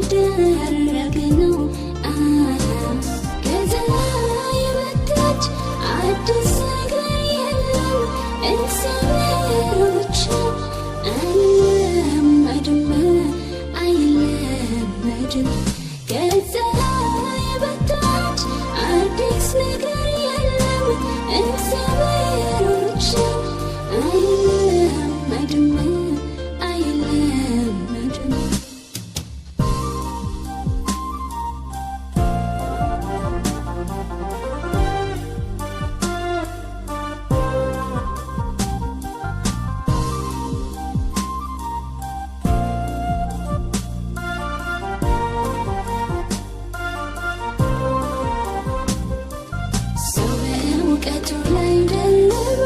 የሚደረግ ነው። ከፀሐይ በታች አዲስ ነገር የለም። እግዚአብሔር ብቻ አይለመድም አይለመድም። ከፀሐይ በታች አዲስ ነገር የለም። እግዚአብሔር ብቻ አይለመድም አይለመድም። ሰው በእውቀቱ ላይ ደርቦ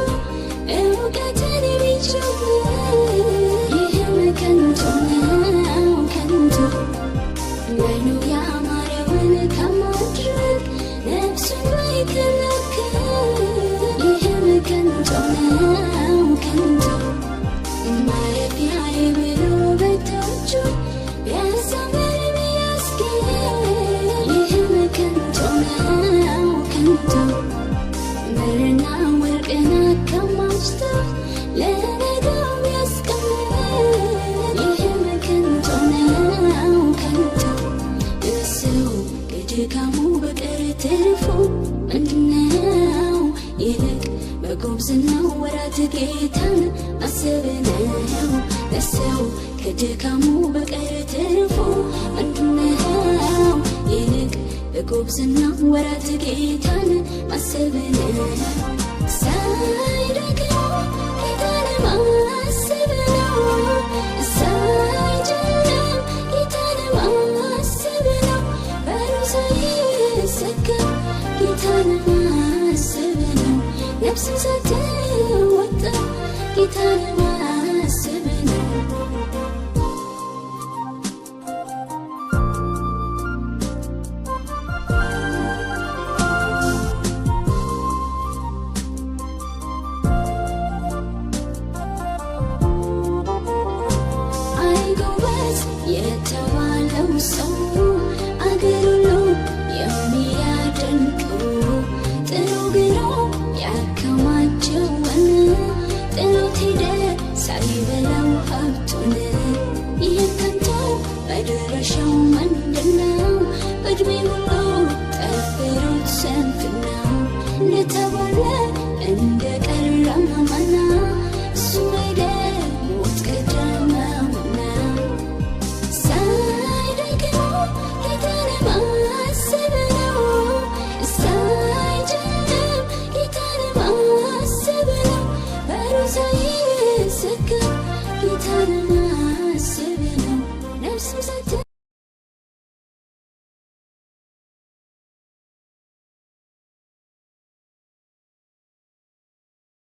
እውቀትን ቢጨምር ይህም ከንቱ ነው ከንቱ። ላይኑ ያማረውን ከማድረግ ነፍሱን ባይከለክል ይህም ከንቱ ነው ከንቱ። ማረፊያዬ ብሎ በእጆቹ ቢያሳምር ቢያስጌጥ ይህም ከንቱ ነው ከንቱ። ብርና ወርቅን አከማችቶ ለነገው ቢያስቀምጥ ይህም ከንቱ ነው ከንቱ። ሰው ከድካሙ በቀር ትርፉ ምንድነው? ይልቅ በጉብዝናው ወራት ጌታን ማሰብ ነው። ለሰው ከድካሙ በቀር ትርፉ ምንድነው? ይልቅ በጉብዝናው ወራት ጌታን ማሰብ ነው። ሳይደክም ጌታን ማሰብ ነው። ሳይጨልም ጌታን ማሰብ ነው። በሩ ሳይዘጋ ጌታን ማሰብ ነው። ነፍስም ሳትወጣ ጌታን ማሰብ ነው። የተባለው ሰው አገር ሁሉ የሚያደንቀው ጥሎ ግሮ ያከማቸውን ጥሎት ሄደ ሳይበላው ሀብቱን። ይህን ከንቱ መድረሻው ምንድነው? በዕድሜ ሁሉ ጠፍሮት ስንፍናው እንደተባለ እንደቀረ መና እሱ ሄደ ሞት ቀደመውና። ጌታን ማሰብ ነው። ነፍስም